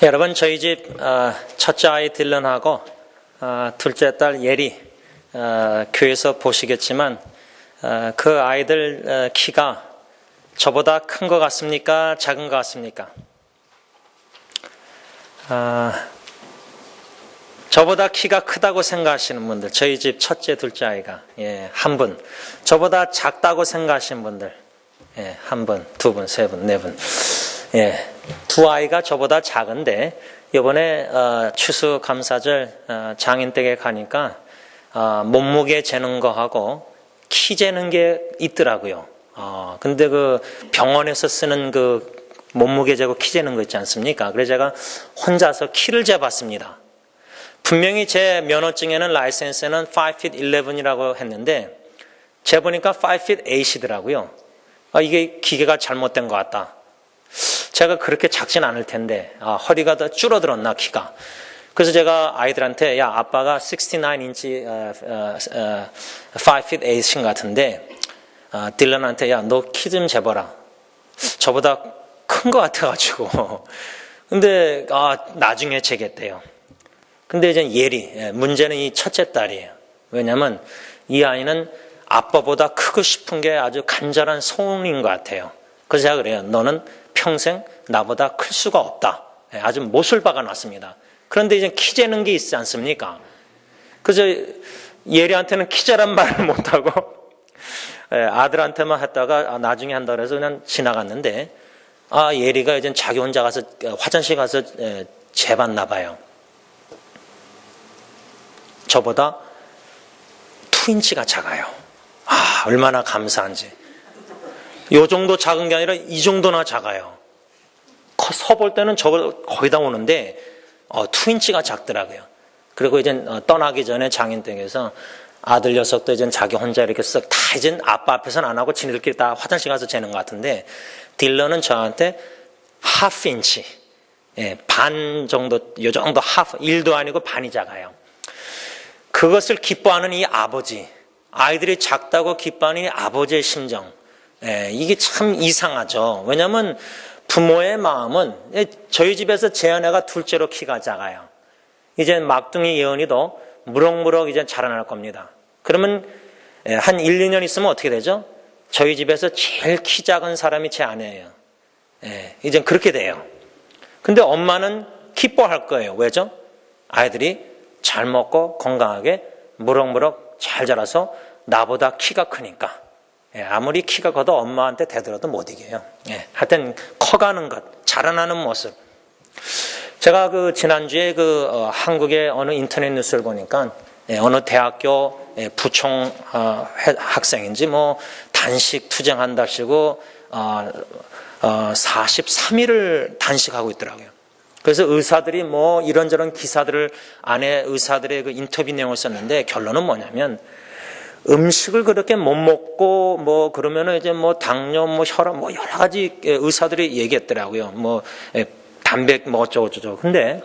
여러분, 저희 집 첫째 아이 딜런하고 둘째 딸 예리 교회에서 보시겠지만 그 아이들 키가 저보다 큰 것 같습니까? 작은 것 같습니까? 저보다 키가 크다고 생각하시는 분들, 저희 집 첫째, 둘째 아이가 한 분. 저보다 작다고 생각하시는 분들, 한 분, 두 분, 세 분, 네 분. 두 아이가 저보다 작은데 이번에 추수감사절 장인댁에 가니까 몸무게 재는 거하고 키 재는 게 있더라고요. 근데 그 병원에서 쓰는 그 몸무게 재고 키 재는 거 있지 않습니까? 그래서 제가 혼자서 키를 재봤습니다. 분명히 제 면허증에는 라이센스에는 5feet 11이라고 했는데 재보니까 5feet 8이더라고요. 이게 기계가 잘못된 것 같다. 제가 그렇게 작진 않을 텐데 허리가 더 줄어들었나 키가. 그래서 제가 아이들한테 야 아빠가 69인치 5feet 8인 같은데 딜런한테 야 너 키 좀 재봐라. 저보다 큰 것 같아가지고. 근데 나중에 재겠대요. 근데 이제 예리, 문제는 이 첫째 딸이에요. 왜냐하면 이 아이는 아빠보다 크고 싶은 게 아주 간절한 소원인 것 같아요. 그래서 제가 그래요. 너는 평생 나보다 클 수가 없다. 아주 못을 박아놨습니다. 그런데 이제 키 재는 게 있지 않습니까? 그래서 예리한테는 키 재란 말을 못하고 아들한테만 했다가 나중에 한다 그래서 그냥 지나갔는데 예리가 이제 자기 혼자 가서 화장실 가서 재봤나 봐요. 저보다 2인치가 작아요. 얼마나 감사한지. 요 정도 작은 게 아니라 이 정도나 작아요. 서 볼 때는 저거 거의 다 오는데 2인치가 작더라고요. 그리고 이제 떠나기 전에 장인댁에서 아들 녀석도 이제 자기 혼자 이렇게 쓱 다 이제 아빠 앞에서는 안 하고 지네들끼리 다 화장실 가서 재는 것 같은데 딜러는 저한테 half inch, 반 정도, 요 정도 half, 1도 아니고 반이 작아요. 그것을 기뻐하는 이 아버지, 아이들이 작다고 기뻐하는 이 아버지의 심정, 이게 참 이상하죠. 왜냐하면 부모의 마음은 저희 집에서 제 아내가 둘째로 키가 작아요. 이제 막둥이 예언이도 무럭무럭 이제 자라날 겁니다. 그러면 한 1, 2년 있으면 어떻게 되죠? 저희 집에서 제일 키 작은 사람이 제 아내예요. 이제 그렇게 돼요. 근데 엄마는 기뻐할 거예요. 왜죠? 아이들이 잘 먹고 건강하게 무럭무럭 잘 자라서 나보다 키가 크니까. 아무리 키가 커도 엄마한테 대들어도 못 이겨요. 하여튼 커가는 것, 자라나는 모습. 제가 지난주에 한국의 어느 인터넷 뉴스를 보니까 어느 대학교 부총 학생인지 단식 투쟁한다시고 43일을 단식하고 있더라고요. 그래서 의사들이 이런저런 기사들을 안에 의사들의 인터뷰 내용을 썼는데 결론은 뭐냐면 음식을 그렇게 못 먹고 그러면은 이제 당뇨 혈압 여러 가지 의사들이 얘기했더라고요. 담배 어쩌고저쩌고. 근데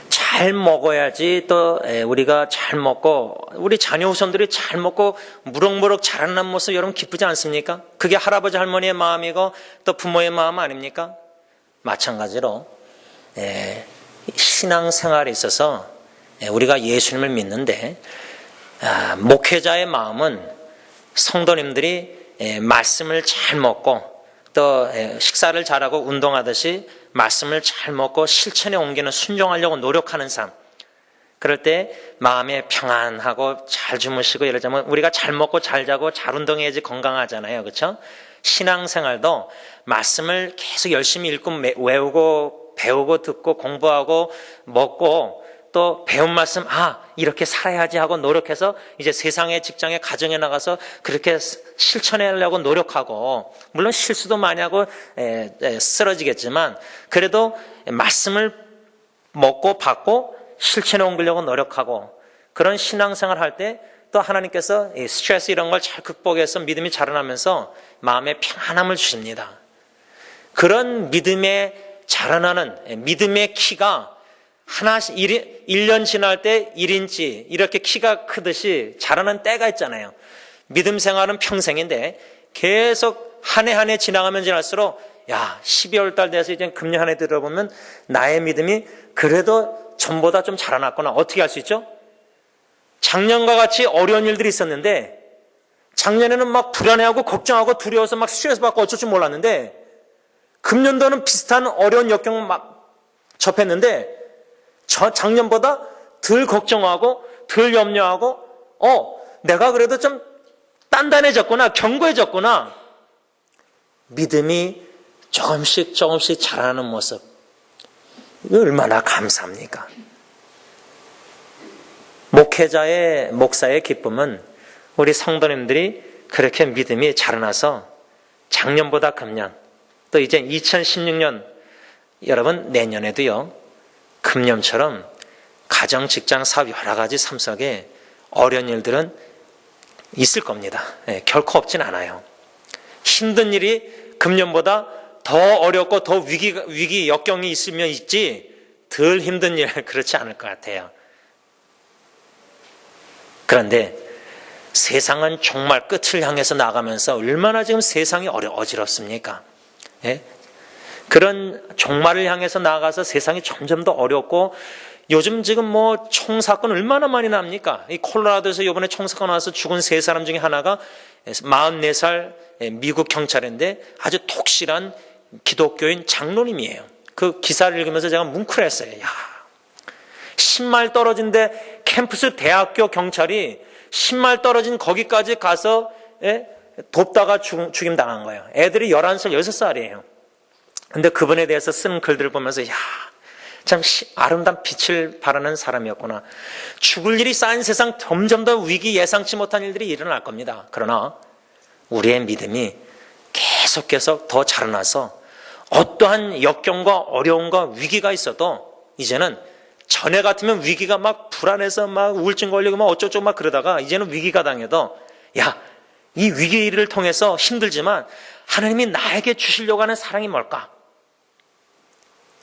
잘 먹어야지 또 우리가 잘 먹고 우리 자녀 후손들이 잘 먹고 무럭무럭 자라는 모습 여러분 기쁘지 않습니까? 그게 할아버지 할머니의 마음이고 또 부모의 마음 아닙니까? 마찬가지로 신앙생활에 있어서 우리가 예수님을 믿는데 목회자의 마음은 성도님들이 말씀을 잘 먹고 또 식사를 잘하고 운동하듯이 말씀을 잘 먹고 실천에 옮기는 순종하려고 노력하는 삶. 그럴 때 마음에 평안하고 잘 주무시고 예를 들자면 우리가 잘 먹고 잘 자고 잘 운동해야지 건강하잖아요. 그렇죠? 신앙생활도 말씀을 계속 열심히 읽고 외우고 배우고 듣고 공부하고 먹고 또 배운 말씀 이렇게 살아야지 하고 노력해서 이제 세상에 직장에 가정에 나가서 그렇게 실천하려고 노력하고 물론 실수도 많이 하고 쓰러지겠지만 그래도 말씀을 먹고 받고 실천에 옮기려고 노력하고 그런 신앙생활 할 때 또 하나님께서 스트레스 이런 걸 잘 극복해서 믿음이 자라나면서 마음에 평안함을 주십니다. 그런 믿음에 자라나는 믿음의 키가 하나씩 1년 지날 때 1인치 이렇게 키가 크듯이 자라는 때가 있잖아요. 믿음 생활은 평생인데 계속 한 해 한 해 지나가면 지날수록 야, 12월 달 돼서 이제 금년 한 해 들어보면 나의 믿음이 그래도 전보다 좀 자라났구나. 어떻게 할 수 있죠? 작년과 같이 어려운 일들이 있었는데 작년에는 막 불안해하고 걱정하고 두려워서 막 스트레스 받고 어쩔 줄 몰랐는데 금년도는 비슷한 어려운 역경 막 접했는데 작년보다 덜 걱정하고 덜 염려하고 내가 그래도 좀 단단해졌구나, 견고해졌구나. 믿음이 조금씩 자라는 모습, 이거 얼마나 감사합니까? 목사의 기쁨은 우리 성도님들이 그렇게 믿음이 자라나서 작년보다 금년, 또 이제 2016년, 여러분 내년에도요, 금년처럼 가정, 직장, 사업 여러 가지 삶 속에 어려운 일들은 있을 겁니다. 결코 없진 않아요. 힘든 일이 금년보다 더 어렵고 더 위기 역경이 있으면 있지 덜 힘든 일 그렇지 않을 것 같아요. 그런데 세상은 정말 끝을 향해서 나가면서 얼마나 지금 세상이 어지럽습니까? 그런 종말을 향해서 나가서 세상이 점점 더 어렵고 요즘 지금 뭐 총사건 얼마나 많이 납니까? 이 콜로라도에서 이번에 총사건 와서 죽은 3사람 중에 하나가 44살 미국 경찰인데 아주 독실한 기독교인 장로님이에요. 그 기사를 읽으면서 제가 뭉클했어요. 야, 10마일 떨어진데 캠퍼스 대학교 경찰이 10마일 떨어진 거기까지 가서 돕다가 죽임 당한 거예요. 애들이 11살, 6살이에요. 근데 그분에 대해서 쓴 글들을 보면서 야, 참 아름다운 빛을 바라는 사람이었구나. 죽을 일이 쌓인 세상 점점 더 위기 예상치 못한 일들이 일어날 겁니다. 그러나 우리의 믿음이 계속 더 자라나서 어떠한 역경과 어려움과 위기가 있어도 이제는 전에 같으면 위기가 막 불안해서 막 우울증 걸리고 막 어쩌고 막 그러다가 이제는 위기가 당해도 야, 이 위기를 통해서 힘들지만 하나님이 나에게 주시려고 하는 사랑이 뭘까?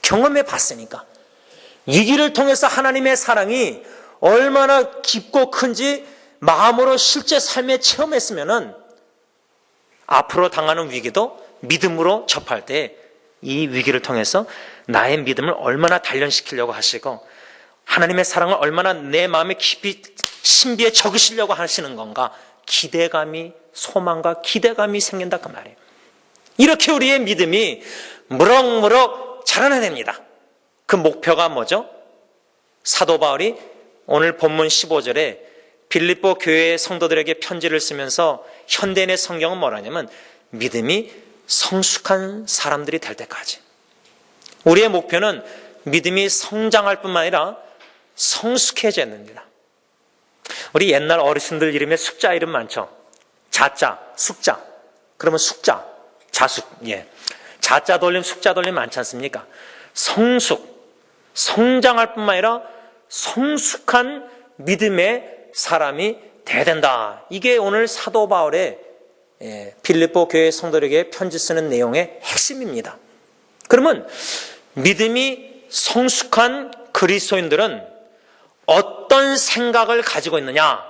경험해 봤으니까. 위기를 통해서 하나님의 사랑이 얼마나 깊고 큰지 마음으로 실제 삶에 체험했으면은 앞으로 당하는 위기도 믿음으로 접할 때 이 위기를 통해서 나의 믿음을 얼마나 단련시키려고 하시고 하나님의 사랑을 얼마나 내 마음에 깊이 신비에 적으시려고 하시는 건가, 기대감이, 소망과 기대감이 생긴다 그 말이에요. 이렇게 우리의 믿음이 무럭무럭 자라나야 됩니다. 그 목표가 뭐죠? 사도 바울이 오늘 본문 15절에 빌립보 교회의 성도들에게 편지를 쓰면서 현대인의 성경은 뭐라냐면 믿음이 성숙한 사람들이 될 때까지. 우리의 목표는 믿음이 성장할 뿐만 아니라 성숙해져야 됩니다. 우리 옛날 어르신들 이름에 숫자 이름 많죠. 자자, 숙자. 그러면 숙자, 자숙. 자자 돌림, 숙자 돌림 많지 않습니까? 성숙, 성장할 뿐만 아니라 성숙한 믿음의 사람이 돼야 된다. 이게 오늘 사도 바울의 빌립보 교회 성도들에게 편지 쓰는 내용의 핵심입니다. 그러면 믿음이 성숙한 그리스도인들은 어떤 생각을 가지고 있느냐?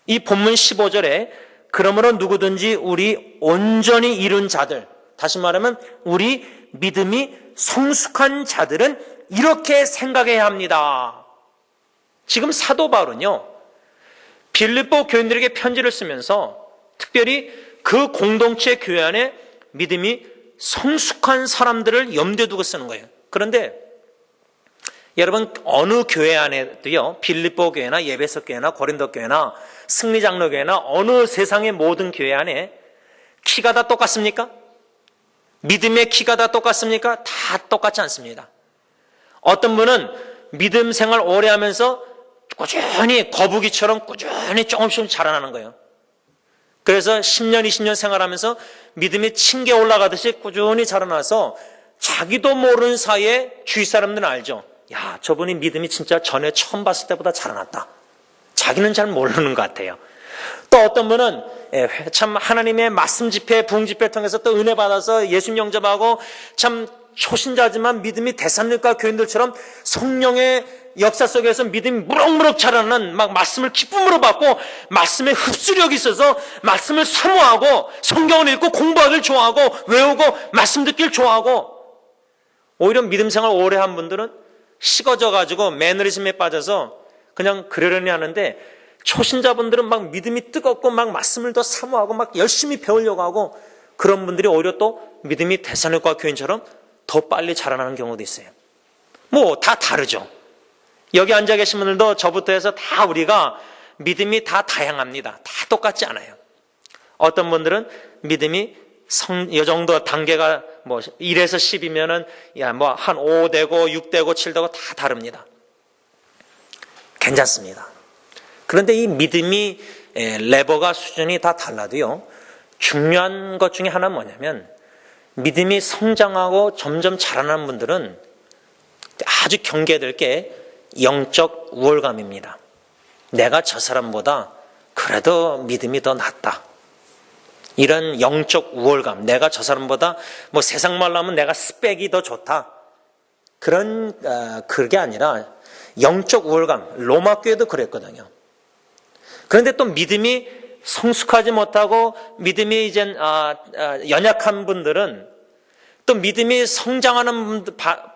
이 본문 15절에 그러므로 누구든지 우리 온전히 이룬 자들, 다시 말하면 우리 믿음이 성숙한 자들은 이렇게 생각해야 합니다. 지금 사도 바울은요, 빌립보 교인들에게 편지를 쓰면서 특별히 그 공동체 교회 안에 믿음이 성숙한 사람들을 염두에 두고 쓰는 거예요. 그런데 여러분 어느 교회 안에도요, 빌립보 교회나 예배석 교회나 고린도 교회나 승리장로 교회나 어느 세상의 모든 교회 안에 키가 다 똑같습니까? 믿음의 키가 다 똑같습니까? 다 똑같지 않습니다. 어떤 분은 믿음 생활 오래 하면서 꾸준히 거북이처럼 꾸준히 조금씩 자라나는 거예요. 그래서 10년, 20년 생활하면서 믿음이 층계 올라가듯이 꾸준히 자라나서 자기도 모르는 사이에 주위 사람들은 알죠. 야, 저분이 믿음이 진짜 전에 처음 봤을 때보다 자라났다. 자기는 잘 모르는 것 같아요. 또 어떤 분은 참 하나님의 말씀 집회, 부흥 집회를 통해서 또 은혜 받아서 예수님 영접하고 참 초신자지만 믿음이 대산일가 교인들처럼 성령의 역사 속에서 믿음이 무럭무럭 자라는 막 말씀을 기쁨으로 받고 말씀에 흡수력이 있어서 말씀을 사모하고 성경을 읽고 공부하기를 좋아하고 외우고 말씀 듣기를 좋아하고 오히려 믿음 생활 오래 한 분들은 식어져 가지고 매너리즘에 빠져서 그냥 그러려니 하는데 초신자분들은 막 믿음이 뜨겁고 막 말씀을 더 사모하고 막 열심히 배우려고 하고 그런 분들이 오히려 또 믿음이 데살로니가 교인처럼 더 빨리 자라나는 경우도 있어요. 뭐 다 다르죠. 여기 앉아 계신 분들도 저부터 해서 다 우리가 믿음이 다 다양합니다. 다 똑같지 않아요. 어떤 분들은 믿음이 이 정도 단계가 뭐 1에서 10이면은 뭐 한 5 되고 6 되고 7 되고 다 다릅니다. 괜찮습니다. 그런데 이 믿음이 레버가 수준이 다 달라도요. 중요한 것 중에 하나는 뭐냐면 믿음이 성장하고 점점 자라나는 분들은 아주 경계해야 될 게 영적 우월감입니다. 내가 저 사람보다 그래도 믿음이 더 낫다. 이런 영적 우월감, 내가 저 사람보다 뭐 세상 말로 하면 내가 스펙이 더 좋다. 그게 아니라 영적 우월감, 로마 교회도 그랬거든요. 그런데 또 믿음이 성숙하지 못하고 믿음이 이제 연약한 분들은 또 믿음이 성장하는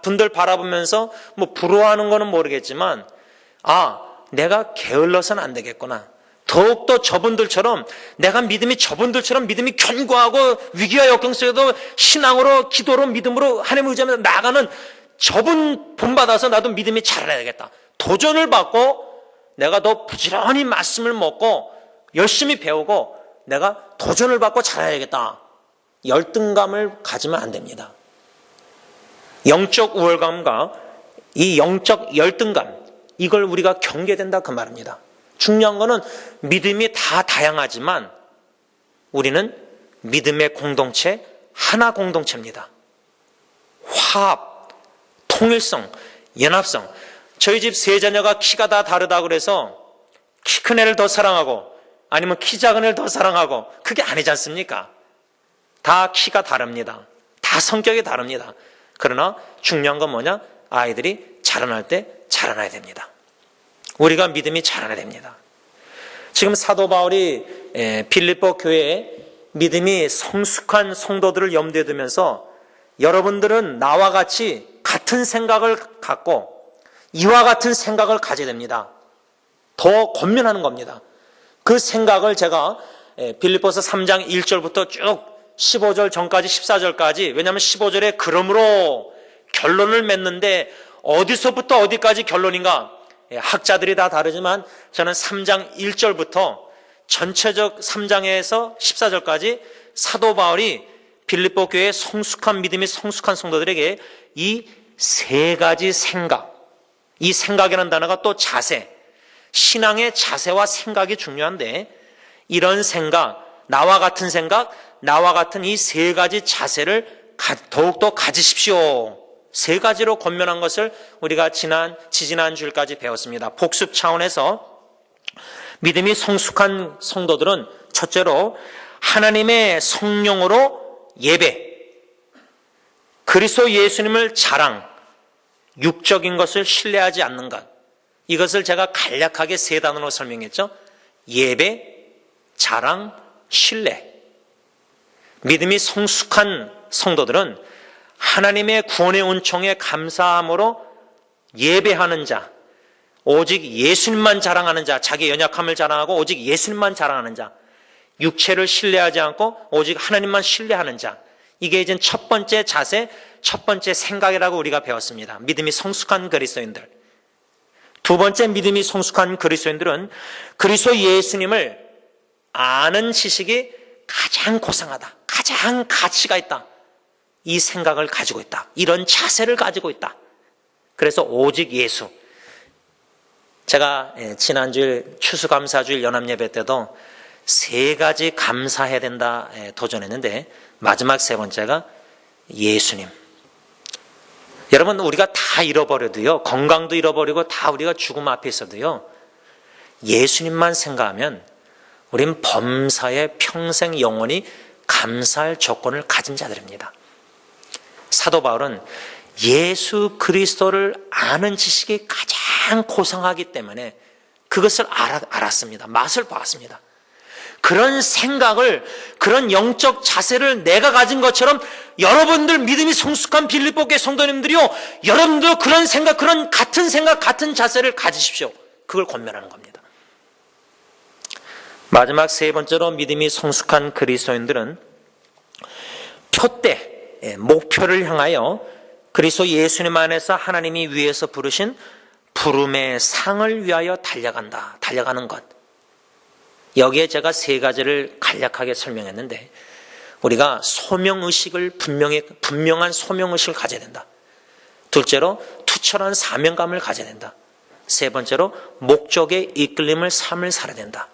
분들 바라보면서 뭐 부러워하는 거는 모르겠지만 내가 게을러서는 안 되겠구나. 더욱더 저분들처럼 내가 저분들처럼 믿음이 견고하고 위기와 역경 속에도 신앙으로 기도로 믿음으로 하나님을 의지하면서 나가는 저분 본받아서 나도 믿음이 자라야 되겠다. 도전을 받고 내가 더 부지런히 말씀을 먹고 열심히 배우고 내가 도전을 받고 자라야겠다. 열등감을 가지면 안 됩니다. 영적 우월감과 이 영적 열등감, 이걸 우리가 경계된다 그 말입니다. 중요한 거는 믿음이 다 다양하지만 우리는 믿음의 공동체, 하나 공동체입니다. 화합, 통일성, 연합성. 저희 집 세 자녀가 키가 다 다르다고 그래서 키 큰 애를 더 사랑하고 아니면 키 작은 애를 더 사랑하고 그게 아니지 않습니까? 다 키가 다릅니다. 다 성격이 다릅니다. 그러나 중요한 건 뭐냐? 아이들이 자라날 때 자라나야 됩니다. 우리가 믿음이 자라나야 됩니다. 지금 사도 바울이 빌립보 교회에 믿음이 성숙한 성도들을 염두에 두면서 여러분들은 나와 같이 같은 생각을 갖고 이와 같은 생각을 가져야 됩니다. 더 권면하는 겁니다. 그 생각을 제가 빌립보서 3장 1절부터 쭉 15절 전까지 14절까지, 왜냐하면 15절에 그러므로 결론을 맺는데 어디서부터 어디까지 결론인가? 학자들이 다 다르지만 저는 3장 1절부터 전체적 3장에서 14절까지 사도 바울이 빌립보 교회의 성숙한 믿음이 성숙한 성도들에게 이 세 가지 생각, 이 생각이라는 단어가 또 자세, 신앙의 자세와 생각이 중요한데 이런 생각, 나와 같은 생각, 나와 같은 이 세 가지 자세를 더욱더 가지십시오. 세 가지로 권면한 것을 우리가 지지난 주일까지 배웠습니다. 복습 차원에서 믿음이 성숙한 성도들은 첫째로 하나님의 성령으로 예배, 그리스도 예수님을 자랑, 육적인 것을 신뢰하지 않는 것. 이것을 제가 간략하게 세 단어로 설명했죠. 예배, 자랑, 신뢰. 믿음이 성숙한 성도들은 하나님의 구원의 은총에 감사함으로 예배하는 자, 오직 예수님만 자랑하는 자, 자기의 연약함을 자랑하고 오직 예수님만 자랑하는 자, 육체를 신뢰하지 않고 오직 하나님만 신뢰하는 자. 이게 이제 첫 번째 자세, 첫 번째 생각이라고 우리가 배웠습니다. 믿음이 성숙한 그리스도인들. 두 번째 믿음이 성숙한 그리스도인들은 그리스도 예수님을 아는 지식이 가장 고상하다, 가장 가치가 있다, 이 생각을 가지고 있다, 이런 자세를 가지고 있다. 그래서 오직 예수. 제가 지난주일 추수감사주일 연합예배 때도 세 가지 감사해야 된다 도전했는데 마지막 세 번째가 예수님. 여러분, 우리가 다 잃어버려도요, 건강도 잃어버리고 다 우리가 죽음 앞에 있어도요, 예수님만 생각하면 우린 범사에 평생 영원히 감사할 조건을 가진 자들입니다. 사도 바울은 예수 그리스도를 아는 지식이 가장 고상하기 때문에 그것을 알았습니다. 맛을 봤습니다. 그런 생각을, 그런 영적 자세를 내가 가진 것처럼 여러분들 믿음이 성숙한 빌립보 교회 성도님들이요, 여러분도 그런 생각, 같은 자세를 가지십시오. 그걸 권면하는 겁니다. 마지막 세 번째로 믿음이 성숙한 그리스도인들은 표대, 목표를 향하여 그리스도 예수님 안에서 하나님이 위에서 부르신 부름의 상을 위하여 달려가는 것. 여기에 제가 세 가지를 간략하게 설명했는데, 우리가 소명의식을 분명한 소명의식을 가져야 된다. 둘째로 투철한 사명감을 가져야 된다. 세 번째로 목적에 이끌림을 삶을 살아야 된다.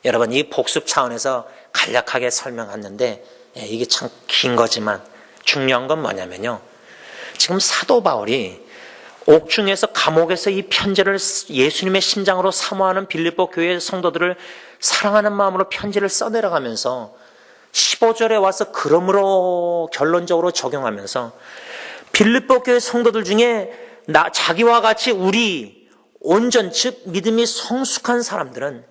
여러분, 이 복습 차원에서 간략하게 설명했는데, 이게 참 긴 거지만 중요한 건 뭐냐면요, 지금 사도 바울이 옥중에서, 감옥에서 이 편지를 예수님의 심장으로 사모하는 빌립보 교회 성도들을 사랑하는 마음으로 편지를 써내려가면서 15절에 와서 그러므로 결론적으로 적용하면서 빌립보 교회 성도들 중에 자기와 같이 우리 온전, 즉 믿음이 성숙한 사람들은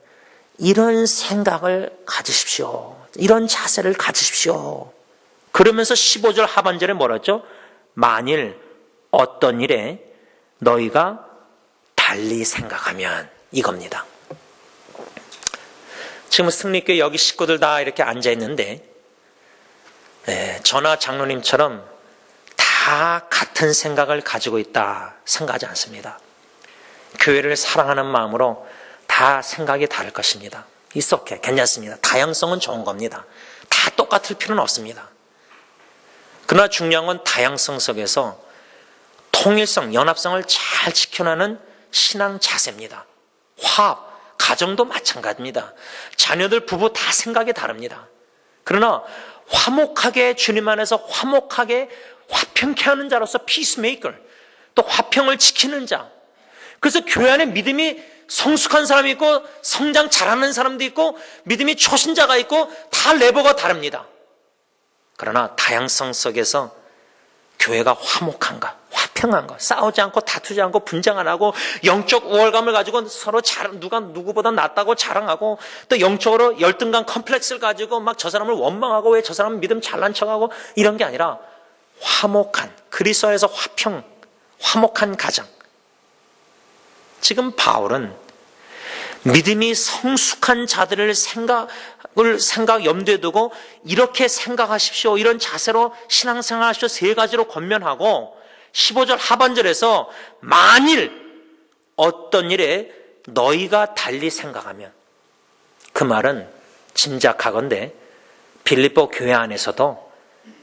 이런 생각을 가지십시오. 이런 자세를 가지십시오. 그러면서 15절 하반절에 뭐라 했죠? 만일 어떤 일에 너희가 달리 생각하면, 이겁니다. 지금 승리교회 여기 식구들 다 이렇게 앉아있는데, 저나 장로님처럼 다 같은 생각을 가지고 있다 생각하지 않습니다. 교회를 사랑하는 마음으로 다 생각이 다를 것입니다. It's okay, 괜찮습니다. 다양성은 좋은 겁니다. 다 똑같을 필요는 없습니다. 그러나 중요한 건 다양성 속에서 통일성, 연합성을 잘 지켜나가는 신앙 자세입니다. 화합, 가정도 마찬가지입니다. 자녀들, 부부 다 생각이 다릅니다. 그러나 화목하게, 주님 안에서 화목하게 화평케 하는 자로서 피스메이커, 또 화평을 지키는 자. 그래서 교회 안에 믿음이 성숙한 사람이 있고 성장 잘하는 사람도 있고 믿음이 초신자가 있고 다 레벨가 다릅니다. 그러나 다양성 속에서 교회가 화목한가, 화평한가, 싸우지 않고 다투지 않고 분쟁 안 하고 영적 우월감을 가지고 서로 누가 누구보다 낫다고 자랑하고, 또 영적으로 열등감 컴플렉스를 가지고 막 저 사람을 원망하고 왜 저 사람은 믿음 잘난 척하고 이런 게 아니라 화목한, 그리스도에서 화목한 가정. 지금 바울은 믿음이 성숙한 자들을 염두에 두고 이렇게 생각하십시오, 이런 자세로 신앙생활 하십시오, 세 가지로 권면하고 15절 하반절에서 만일 어떤 일에 너희가 달리 생각하면, 그 말은 짐작하건대 빌립보 교회 안에서도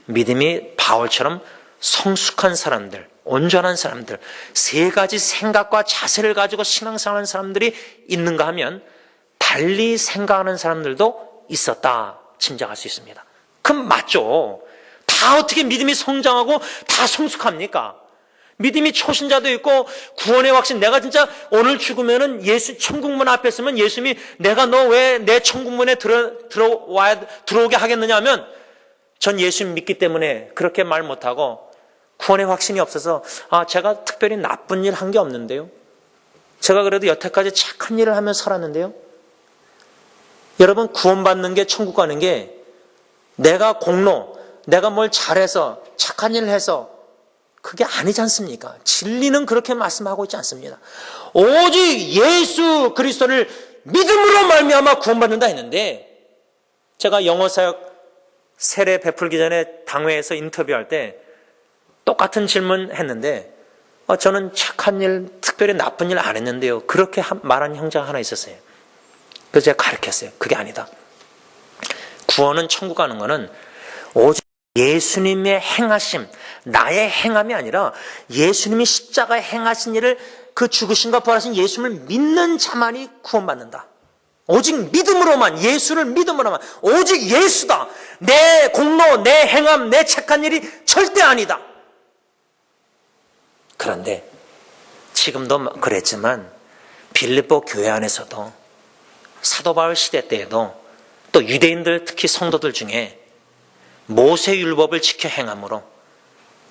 믿음이 바울처럼 성숙한 사람들, 온전한 사람들, 세 가지 생각과 자세를 가지고 신앙생활하는 사람들이 있는가 하면 달리 생각하는 사람들도 있었다 짐작할 수 있습니다. 그럼 맞죠. 다 어떻게 믿음이 성장하고 다 성숙합니까? 믿음이 초신자도 있고 구원의 확신, 내가 진짜 오늘 죽으면은 천국문 앞에 서면 예수님이 내가 너 왜 내 천국문에 들어오게 하겠느냐 하면, 전 예수님 믿기 때문에 그렇게 말 못하고 구원의 확신이 없어서 제가 특별히 나쁜 일 한 게 없는데요, 제가 그래도 여태까지 착한 일을 하며 살았는데요. 여러분, 구원받는 게, 천국 가는 게 내가 뭘 잘해서 착한 일을 해서 그게 아니지 않습니까? 진리는 그렇게 말씀하고 있지 않습니다. 오직 예수 그리스도를 믿음으로 말미암아 구원받는다 했는데, 제가 영어사역 세례 베풀기 전에 당회에서 인터뷰할 때 똑같은 질문 했는데, 저는 착한 일, 특별히 나쁜 일 안 했는데요, 그렇게 말한 형제가 하나 있었어요. 그래서 제가 가르쳤어요. 그게 아니다. 구원은, 천국 가는 거는 오직 예수님의 행하심, 나의 행함이 아니라 예수님이 십자가에 행하신 일을, 그 죽으신과 부활하신 예수님을 믿는 자만이 구원받는다. 오직 믿음으로만, 예수를 믿음으로만, 오직 예수다. 내 공로, 내 행함, 내 착한 일이 절대 아니다. 그런데 지금도 그랬지만 빌립보 교회 안에서도 사도 바울 시대 때에도 또 유대인들, 특히 성도들 중에 모세율법을 지켜 행함으로,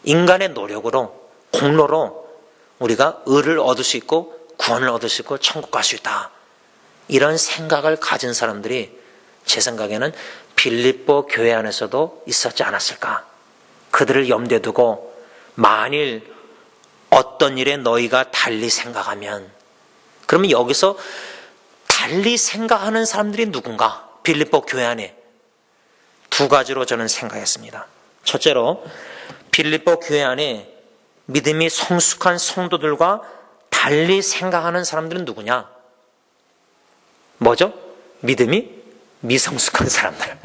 인간의 노력으로 공로로 우리가 의를 얻을 수 있고 구원을 얻을 수 있고 천국 갈 수 있다. 이런 생각을 가진 사람들이 제 생각에는 빌립보 교회 안에서도 있었지 않았을까. 그들을 염두에 두고 만일 어떤 일에 너희가 달리 생각하면, 그러면 여기서 달리 생각하는 사람들이 누군가? 빌립보 교회 안에 두 가지로 저는 생각했습니다. 첫째로 빌립보 교회 안에 믿음이 성숙한 성도들과 달리 생각하는 사람들은 누구냐? 뭐죠? 믿음이 미성숙한 사람들.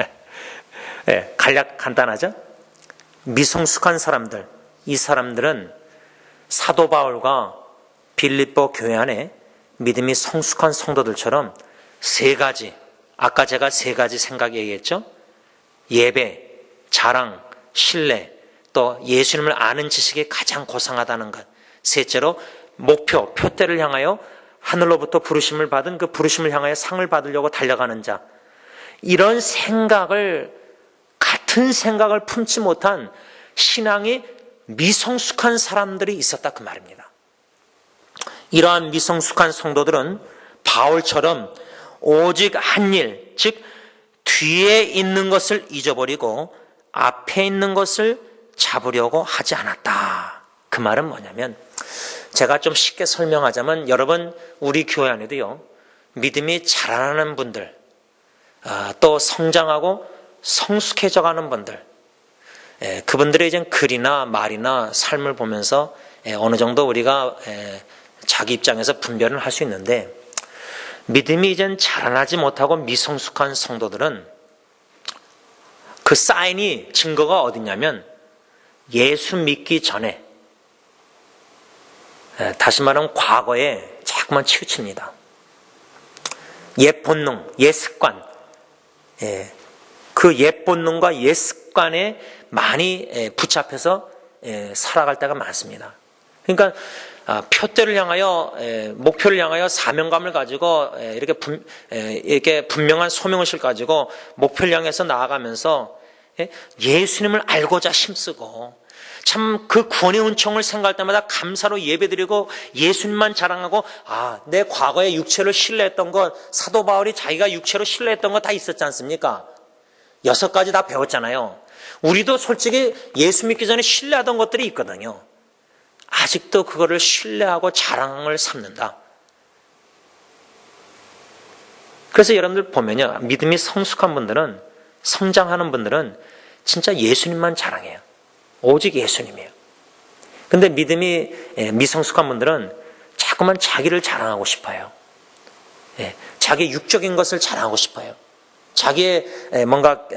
네, 간략 간단하죠? 미성숙한 사람들. 이 사람들은 사도 바울과 빌립보 교회 안에 믿음이 성숙한 성도들처럼 세 가지, 아까 제가 세 가지 생각 얘기했죠? 예배, 자랑, 신뢰, 또 예수님을 아는 지식이 가장 고상하다는 것. 셋째로 목표, 표대를 향하여 하늘로부터 부르심을 받은 그 부르심을 향하여 상을 받으려고 달려가는 자. 이런 생각을, 같은 생각을 품지 못한 신앙이 미성숙한 사람들이 있었다 그 말입니다. 이러한 미성숙한 성도들은 바울처럼 오직 한 일, 즉 뒤에 있는 것을 잊어버리고 앞에 있는 것을 잡으려고 하지 않았다. 그 말은 뭐냐면, 제가 좀 쉽게 설명하자면, 여러분 우리 교회 안에도요, 믿음이 자라나는 분들, 또 성장하고 성숙해져가는 분들, 그분들의 이제 글이나 말이나 삶을 보면서 어느 정도 우리가 자기 입장에서 분별을 할 수 있는데, 믿음이 이젠 자라나지 못하고 미성숙한 성도들은 그 사인이, 증거가 어디냐면 예수 믿기 전에, 다시 말하면 과거에 자꾸만 치우칩니다. 옛 본능, 옛 습관, 그 옛 본능과 옛 습관에 많이 붙잡혀서 살아갈 때가 많습니다. 그러니까 표대를 향하여, 목표를 향하여 사명감을 가지고 이렇게 분명한 소명의식을 가지고 목표를 향해서 나아가면서 예수님을 알고자 힘쓰고, 참 그 구원의 은총을 생각할 때마다 감사로 예배드리고 예수님만 자랑하고, 내 과거에 육체를 신뢰했던 것, 사도 바울이 자기가 육체로 신뢰했던 것 다 있었지 않습니까? 6가지 다 배웠잖아요. 우리도 솔직히 예수 믿기 전에 신뢰하던 것들이 있거든요. 아직도 그거를 신뢰하고 자랑을 삼는다. 그래서 여러분들 보면요, 믿음이 성숙한 분들은, 성장하는 분들은 진짜 예수님만 자랑해요. 오직 예수님이에요. 근데 믿음이 미성숙한 분들은 자꾸만 자기를 자랑하고 싶어요. 자기 육적인 것을 자랑하고 싶어요. 자기의 뭔가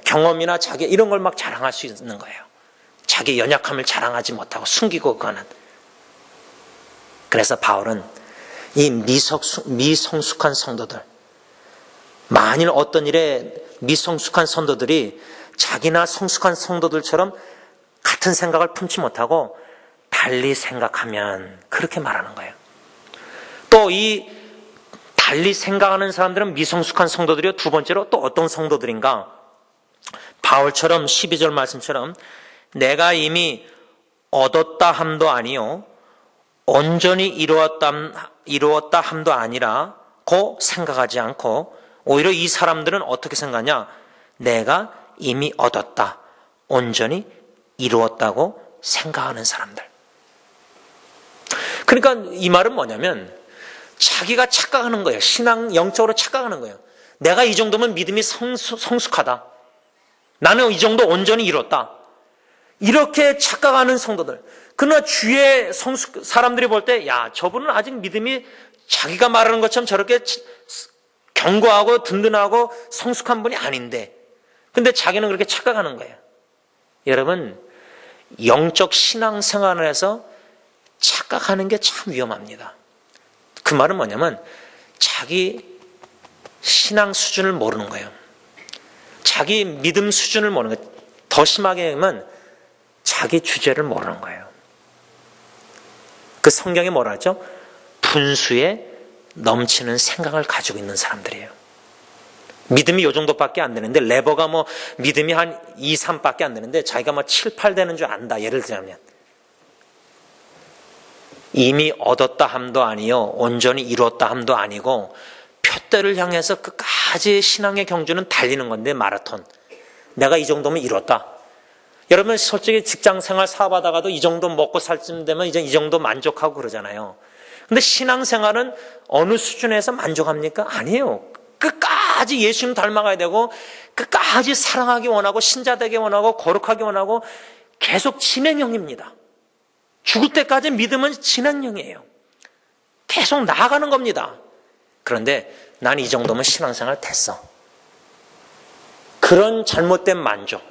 경험이나 자기 이런 걸 막 자랑할 수 있는 거예요. 자기 연약함을 자랑하지 못하고 숨기고 가는. 그래서 바울은 이 미성숙한 성도들, 만일 어떤 일에 미성숙한 성도들이 자기나 성숙한 성도들처럼 같은 생각을 품지 못하고 달리 생각하면, 그렇게 말하는 거예요. 또 이 달리 생각하는 사람들은 미성숙한 성도들이요, 두 번째로 또 어떤 성도들인가? 바울처럼 12절 말씀처럼 내가 이미 얻었다 함도 아니요 온전히 이루었다 함도 아니라고 생각하지 않고, 오히려 이 사람들은 어떻게 생각하냐? 내가 이미 얻었다, 온전히 이루었다고 생각하는 사람들. 그러니까 이 말은 뭐냐면 자기가 착각하는 거예요. 신앙 영적으로 착각하는 거예요. 내가 이 정도면 믿음이 성숙하다. 나는 이 정도 온전히 이뤘다. 이렇게 착각하는 성도들. 그러나 주위의 사람들이 볼 때, 야, 저분은 아직 믿음이 자기가 말하는 것처럼 저렇게 견고하고 든든하고 성숙한 분이 아닌데, 근데 자기는 그렇게 착각하는 거예요. 여러분, 영적 신앙생활에서 착각하는 게 참 위험합니다. 그 말은 뭐냐면 자기 신앙 수준을 모르는 거예요. 자기 믿음 수준을 모르는 거예요. 더 심하게 하면 자기 주제를 모르는 거예요. 그 성경에 뭐라 하죠? 분수에 넘치는 생각을 가지고 있는 사람들이에요. 믿음이 요 정도밖에 안 되는데, 레버가 뭐 믿음이 한 2, 3밖에 안 되는데 자기가 뭐 7, 8 되는 줄 안다. 예를 들자면 이미 얻었다 함도 아니요 온전히 이루었다 함도 아니고 표대를 향해서 끝까지 신앙의 경주는 달리는 건데, 마라톤. 내가 이 정도면 이뤘다. 여러분 솔직히 직장생활 사업하다가도 이 정도 먹고 살 쯤 되면 이제 이 정도 만족하고 그러잖아요. 근데 신앙생활은 어느 수준에서 만족합니까? 아니에요. 끝까지 예수님 닮아가야 되고 끝까지 사랑하기 원하고 신자되기 원하고 거룩하기 원하고 계속 진행형입니다. 죽을 때까지 믿음은 진행형이에요. 계속 나아가는 겁니다. 그런데 난 이 정도면 신앙생활 됐어. 그런 잘못된 만족,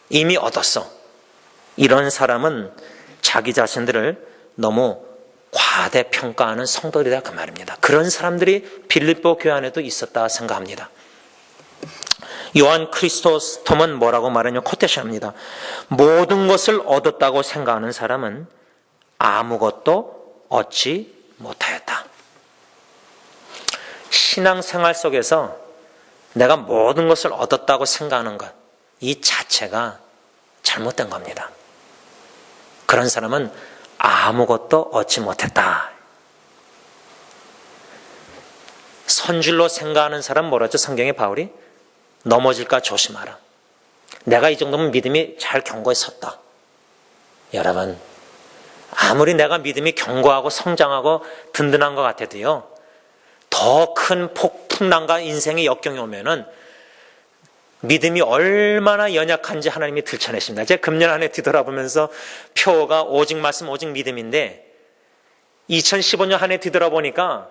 이미 얻었어. 이런 사람은 자기 자신들을 너무 과대평가하는 성도들이다 그 말입니다. 그런 사람들이 빌립보 교회 안에도 있었다 생각합니다. 요한 크리스토스톰은 뭐라고 말하냐 코테이션합니다. 모든 것을 얻었다고 생각하는 사람은 아무것도 얻지 못하였다. 신앙생활 속에서 내가 모든 것을 얻었다고 생각하는 것, 이 자체가 잘못된 겁니다. 그런 사람은 아무것도 얻지 못했다. 선줄로 생각하는 사람 뭐라죠? 성경에 바울이 넘어질까 조심하라. 내가 이 정도면 믿음이 잘 견고해 섰다. 여러분, 아무리 내가 믿음이 견고하고 성장하고 든든한 것 같아도요, 더 큰 폭풍랑과 인생의 역경이 오면은 믿음이 얼마나 연약한지 하나님이 들춰내십니다. 제가 금년 한 해 뒤돌아보면서 표어가 오직 말씀 오직 믿음인데 2015년 한 해 뒤돌아보니까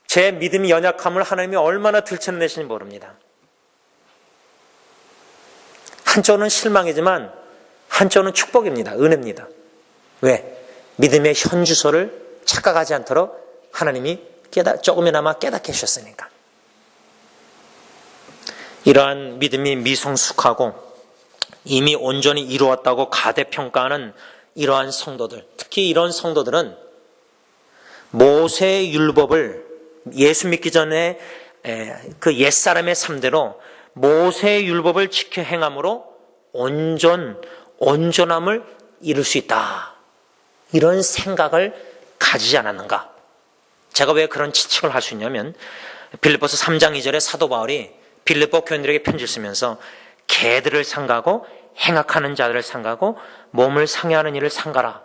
제 믿음이 연약함을 하나님이 얼마나 들춰내시는지 모릅니다. 한쪽은 실망이지만 한쪽은 축복입니다. 은혜입니다. 왜? 믿음의 현주소를 착각하지 않도록 하나님이 조금이나마 깨닫게 해주셨으니까. 이러한 믿음이 미성숙하고 이미 온전히 이루었다고 가대평가하는 이러한 성도들, 특히 이런 성도들은 모세의 율법을 예수 믿기 전에 그 옛사람의 삶대로 모세의 율법을 지켜 행함으로 온전함을 이룰 수 있다. 이런 생각을 가지지 않았는가? 제가 왜 그런 지적을 할 수 있냐면 빌립보서 3장 2절에 사도 바울이 빌립보 교인들에게 편지를 쓰면서 개들을 삼가고 행악하는 자들을 삼가고 몸을 상해하는 일을 삼가라.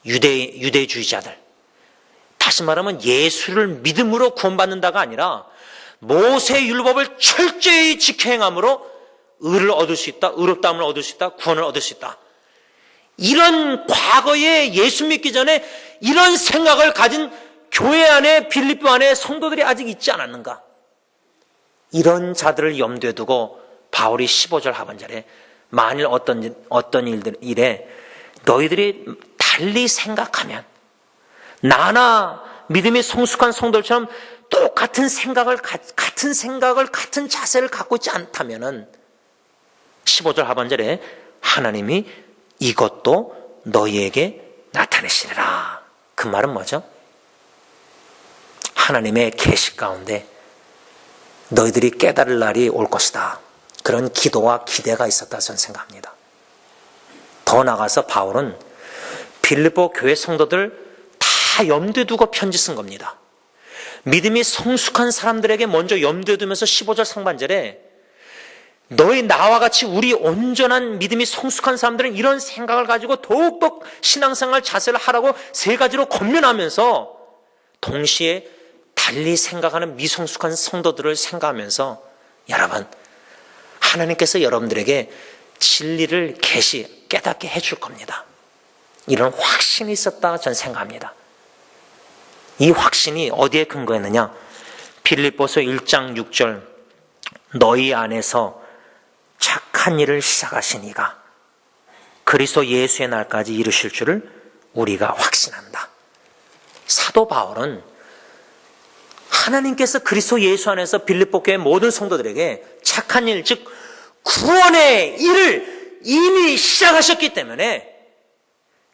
유대주의자들. 다시 말하면 예수를 믿음으로 구원받는다가 아니라 모세의 율법을 철저히 지켜 행함으로 의를 얻을 수 있다. 의롭다함을 얻을 수 있다. 구원을 얻을 수 있다. 이런 과거에 예수 믿기 전에 이런 생각을 가진 교회 안에 빌립보 안에 성도들이 아직 있지 않았는가? 이런 자들을 염두에 두고 바울이 15절 하반절에 만일 어떤 일에 너희들이 달리 생각하면 나나 믿음이 성숙한 성도들처럼 똑같은 생각을 같은 자세를 갖고 있지 않다면은 15절 하반절에 하나님이 이것도 너희에게 나타내시리라. 그 말은 뭐죠? 하나님의 계시 가운데 너희들이 깨달을 날이 올 것이다. 그런 기도와 기대가 있었다 저는 생각합니다. 더 나아가서 바울은 빌립보 교회 성도들 다 염두에 두고 편지 쓴 겁니다. 믿음이 성숙한 사람들에게 먼저 염두에 두면서 15절 상반절에 너희 나와 같이 우리 온전한 믿음이 성숙한 사람들은 이런 생각을 가지고 더욱더 신앙생활 자세를 하라고 세 가지로 권면하면서 동시에 달리 생각하는 미성숙한 성도들을 생각하면서 여러분, 하나님께서 여러분들에게 진리를 깨닫게 해줄 겁니다. 이런 확신이 있었다 저는 생각합니다. 이 확신이 어디에 근거했느냐? 빌립보서 1장 6절 너희 안에서 착한 일을 시작하신 이가 그리스도 예수의 날까지 이루실 줄을 우리가 확신한다. 사도 바울은 하나님께서 그리스도 예수 안에서 빌립보 교회 모든 성도들에게 착한 일, 즉 구원의 일을 이미 시작하셨기 때문에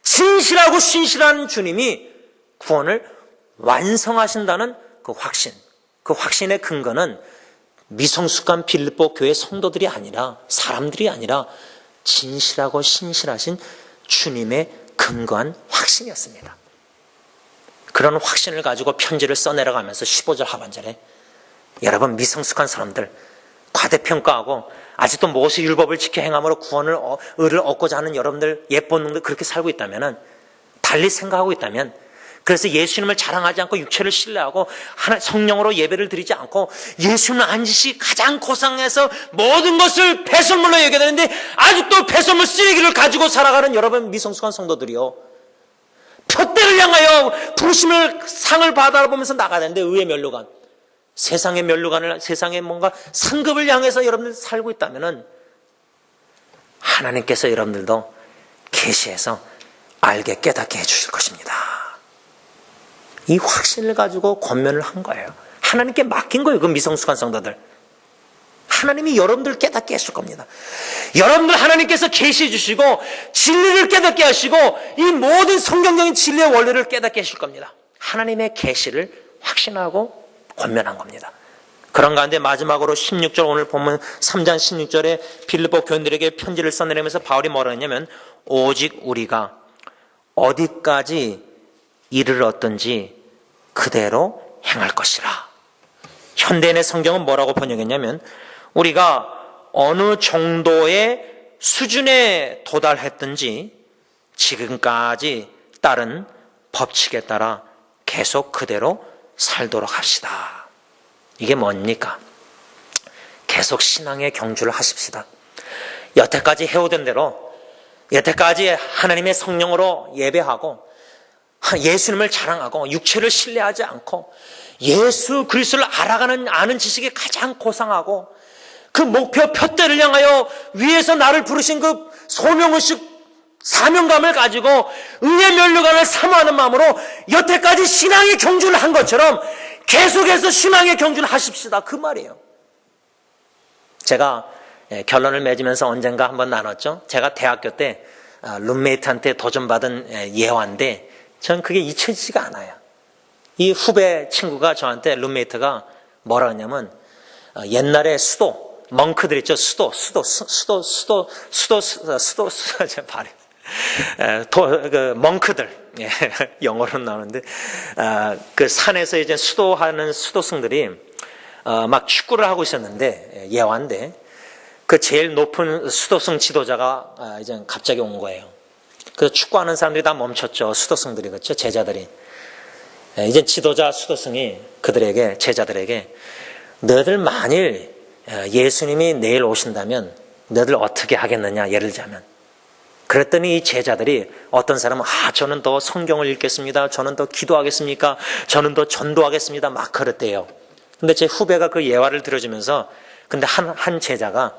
진실하고 신실한 주님이 구원을 완성하신다는 그 확신의 근거는 미성숙한 빌립보 교회 성도들이 아니라 사람들이 아니라 진실하고 신실하신 주님의 근거한 확신이었습니다. 그런 확신을 가지고 편지를 써내려가면서 15절 하반절에 여러분 미성숙한 사람들 과대평가하고 아직도 모세 율법을 지켜 행함으로 의를 얻고자 하는 여러분들 예쁜 놈들 그렇게 살고 있다면 달리 생각하고 있다면 그래서 예수님을 자랑하지 않고 육체를 신뢰하고 성령으로 예배를 드리지 않고 예수님 한 짓이 가장 고상해서 모든 것을 배설물로 여겨야 되는데 아직도 배설물 쓰레기를 가지고 살아가는 여러분 미성숙한 성도들이요. 표대를 향하여 부르심을 상을 바라보면서 나가야 되는데 의의 면류관, 세상의 면류관을 세상의 뭔가 상급을 향해서 여러분들 살고 있다면 하나님께서 여러분들도 계시해서 알게 깨닫게 해주실 것입니다. 이 확신을 가지고 권면을 한 거예요. 하나님께 맡긴 거예요. 그 미성숙한 성도들. 하나님이 여러분들 깨닫게 하실 겁니다. 여러분들 하나님께서 계시해 주시고 진리를 깨닫게 하시고 이 모든 성경적인 진리의 원리를 깨닫게 하실 겁니다. 하나님의 계시를 확신하고 권면한 겁니다. 그런 가운데 마지막으로 16절 오늘 보면 3장 16절에 빌립보 교인들에게 편지를 써내리면서 바울이 뭐라 했냐면 오직 우리가 어디까지 이르렀든지 그대로 행할 것이라. 현대인의 성경은 뭐라고 번역했냐면 우리가 어느 정도의 수준에 도달했든지 지금까지 따른 법칙에 따라 계속 그대로 살도록 합시다. 이게 뭡니까? 계속 신앙의 경주를 하십시다. 여태까지 해오던 대로 여태까지 하나님의 성령으로 예배하고 예수님을 자랑하고 육체를 신뢰하지 않고 예수 그리스도를 아는 지식이 가장 고상하고 그 목표 표대를 향하여 위에서 나를 부르신 그 소명의식 사명감을 가지고 의의 면류관을 사모하는 마음으로 여태까지 신앙의 경주를 한 것처럼 계속해서 신앙의 경주를 하십시다. 그 말이에요. 제가 결론을 맺으면서 언젠가 한번 나눴죠. 제가 대학교 때 룸메이트한테 도전받은 예화인데 전 그게 잊혀지지가 않아요. 이 후배 친구가 저한테 룸메이트가 뭐라 하냐면 옛날에 수도 멍크들 있죠. 수도 제 발음 그 멍크들 영어로 나오는데 그 산에서 이제 수도하는 수도승들이 막 축구를 하고 있었는데 예화인데 그 제일 높은 수도승 지도자가 이제 갑자기 온 거예요. 그래서 축구하는 사람들이 다 멈췄죠. 수도승들이 그렇죠. 제자들이 이제 지도자 수도승이 그들에게 제자들에게 너희들 만일 예수님이 내일 오신다면 너희들 어떻게 하겠느냐 예를 들자면 그랬더니 이 제자들이 어떤 사람은 저는 더 성경을 읽겠습니다. 저는 더 기도하겠습니까? 저는 더 전도하겠습니다. 막 그랬대요. 근데 제 후배가 그 예화를 들어주면서 근데 한 제자가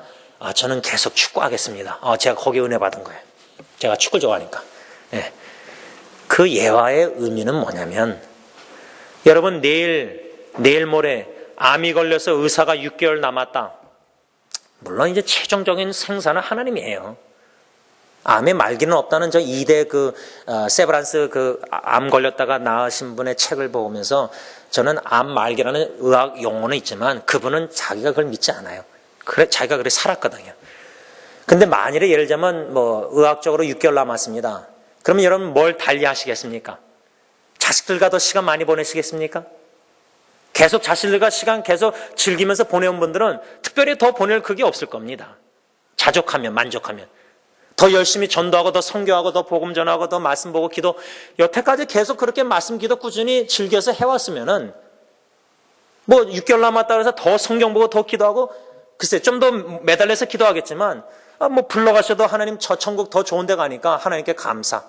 저는 계속 축구하겠습니다. 제가 거기에 은혜 받은 거예요. 제가 축구를 좋아하니까. 그 예화의 의미는 뭐냐면 여러분 내일 모레 암이 걸려서 의사가 6개월 남았다. 물론 이제 최종적인 생사는 하나님이에요. 암의 말기는 없다는 저 2대 세브란스 암 걸렸다가 나으신 분의 책을 보면서 저는 암 말기라는 의학 용어는 있지만 그분은 자기가 그걸 믿지 않아요. 자기가 그래 살았거든요. 근데 만일에 예를 들자면 의학적으로 6개월 남았습니다. 그러면 여러분 뭘 달리 하시겠습니까? 자식들과 더 시간 많이 보내시겠습니까? 계속 자식들과 시간 계속 즐기면서 보내온 분들은 특별히 더 보낼 그게 없을 겁니다. 자족하면 만족하면 더 열심히 전도하고 더 선교하고 더 복음 전하고 더 말씀 보고 기도 여태까지 계속 그렇게 말씀 기도 꾸준히 즐겨서 해왔으면은 6개월 남았다 그래서 더 성경 보고 더 기도하고 글쎄 좀 더 매달려서 기도하겠지만 불러가셔도 하나님 저 천국 더 좋은 데 가니까 하나님께 감사.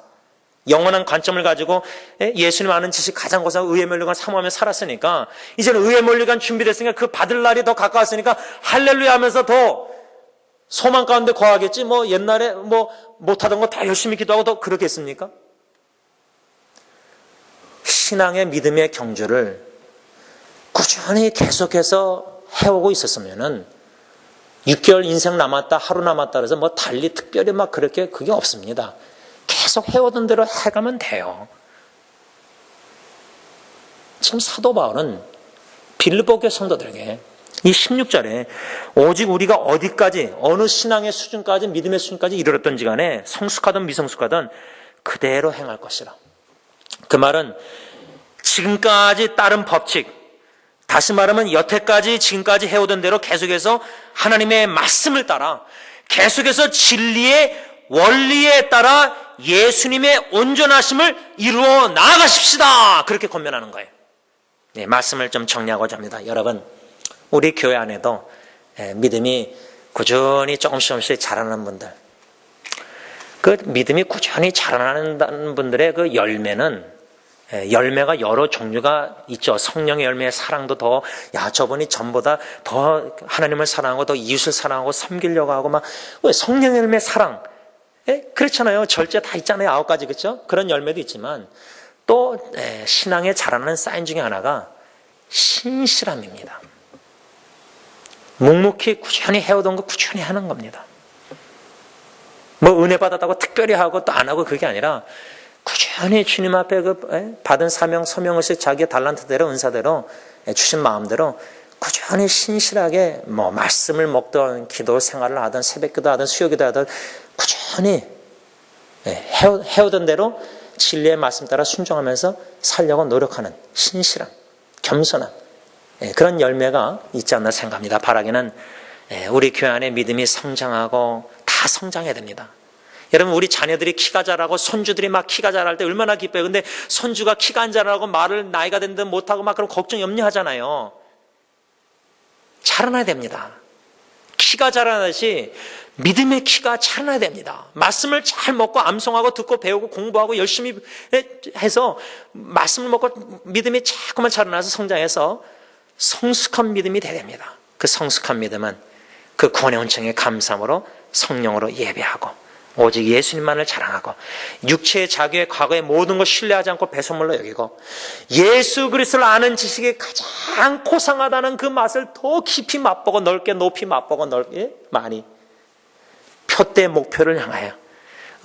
영원한 관점을 가지고 예수님 아는 지식 가장 고상한 의의 면류관 사모하며 살았으니까 이제는 의의 면류관 준비됐으니까 그 받을 날이 더 가까웠으니까 할렐루야 하면서 더 소망 가운데 거하겠지 옛날에 못하던 거 다 열심히 기도하고 더 그러겠습니까? 신앙의 믿음의 경주를 꾸준히 계속해서 해오고 있었으면은 6개월 인생 남았다 하루 남았다 그래서 달리 특별히 그렇게 그게 없습니다. 계속 해오던 대로 해가면 돼요. 지금 사도 바울은 빌립보 교회 성도들에게 이 16절에 오직 우리가 어디까지 어느 신앙의 수준까지 믿음의 수준까지 이르렀던지 간에 성숙하든 미성숙하든 그대로 행할 것이라. 그 말은 지금까지 따른 법칙, 다시 말하면 여태까지 지금까지 해오던 대로 계속해서 하나님의 말씀을 따라 계속해서 진리의 원리에 따라 예수님의 온전하심을 이루어 나아가십시다. 그렇게 권면하는 거예요. 네, 말씀을 좀 정리하고자 합니다. 여러분, 우리 교회 안에도 믿음이 꾸준히 조금씩 자라는 분들, 그 믿음이 꾸준히 자라나는 분들의 그 열매가 여러 종류가 있죠. 성령의 열매, 사랑도 더, 저분이 전보다 더 하나님을 사랑하고 더 이웃을 사랑하고 섬기려고 하고 막, 왜 성령의 열매, 사랑. 그렇잖아요. 절제 다 있잖아요. 9가지, 그렇죠? 그런 열매도 있지만 또 신앙에 자라는 사인 중에 하나가 신실함입니다. 묵묵히 꾸준히 해오던 거 꾸준히 하는 겁니다. 뭐 은혜 받았다고 특별히 하고 또 안 하고 그게 아니라 꾸준히 주님 앞에 받은 사명, 서명을 자기의 달란트대로 은사대로 주신 마음대로 꾸준히 신실하게 뭐 말씀을 먹던 기도 생활을 하던 새벽기도 하던 수요기도 하던 꾸준히 해오던 대로 진리의 말씀 따라 순종하면서 살려고 노력하는 신실함, 겸손함, 그런 열매가 있지 않나 생각합니다. 바라기는 우리 교회 안에 믿음이 성장하고 다 성장해야 됩니다. 여러분, 우리 자녀들이 키가 자라고 손주들이 막 키가 자랄 때 얼마나 기뻐요. 근데 손주가 키가 안 자라고 말을 나이가 된 듯 못하고 막 그럼 걱정 염려하잖아요. 자라나야 됩니다. 키가 자라듯이 믿음의 키가 자라나야 됩니다. 말씀을 잘 먹고 암송하고 듣고 배우고 공부하고 열심히 해서 말씀을 먹고 믿음이 자꾸만 자라나서 성장해서 성숙한 믿음이 돼야 됩니다. 그 성숙한 믿음은 그 구원의 은총에 감사함으로 성령으로 예배하고 오직 예수님만을 자랑하고 육체의 자기의 과거의 모든 것 신뢰하지 않고 배설물로 여기고 예수 그리스도를 아는 지식이 가장 고상하다는 그 맛을 더 깊이 맛보고 넓게 높이 맛보고 넓게 많이 표대 목표를 향하여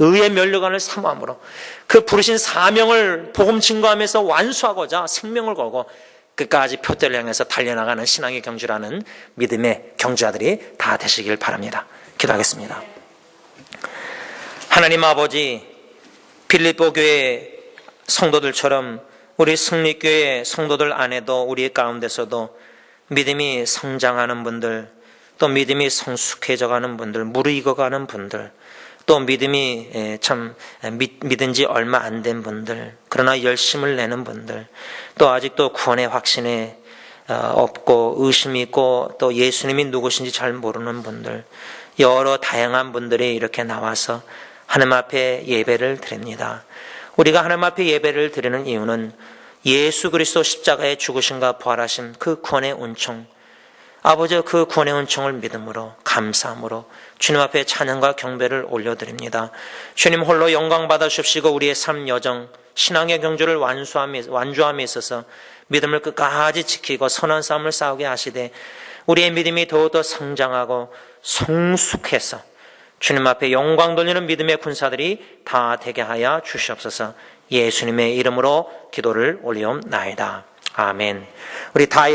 의의 면류관을 사모함으로 그 부르신 사명을 복음 증거하면서 완수하고자 생명을 걸고 끝까지 표대를 향해서 달려나가는 신앙의 경주라는 믿음의 경주자들이 다 되시길 바랍니다. 기도하겠습니다. 하나님 아버지, 빌립보 교회 성도들처럼 우리 승리교회 성도들 안에도 우리 가운데서도 믿음이 성장하는 분들, 또 믿음이 성숙해져가는 분들, 무르익어가는 분들, 또 믿음이 참 믿은 지 얼마 안 된 분들, 그러나 열심을 내는 분들, 또 아직도 구원의 확신에 없고 의심이 있고 또 예수님이 누구신지 잘 모르는 분들, 여러 다양한 분들이 이렇게 나와서 하나님 앞에 예배를 드립니다. 우리가 하나님 앞에 예배를 드리는 이유는 예수 그리스도 십자가의 죽으심과 부활하심 그 구원의 은총, 아버지 그 구원의 은총을 믿음으로 감사함으로 주님 앞에 찬양과 경배를 올려드립니다. 주님 홀로 영광 받아주십시고 우리의 삶 여정, 신앙의 경주를 완주함에 있어서 믿음을 끝까지 지키고 선한 싸움을 싸우게 하시되 우리의 믿음이 더욱더 성장하고 성숙해서 주님 앞에 영광 돌리는 믿음의 군사들이 다 되게 하여 주시옵소서. 예수님의 이름으로 기도를 올리옵나이다. 아멘. 우리 다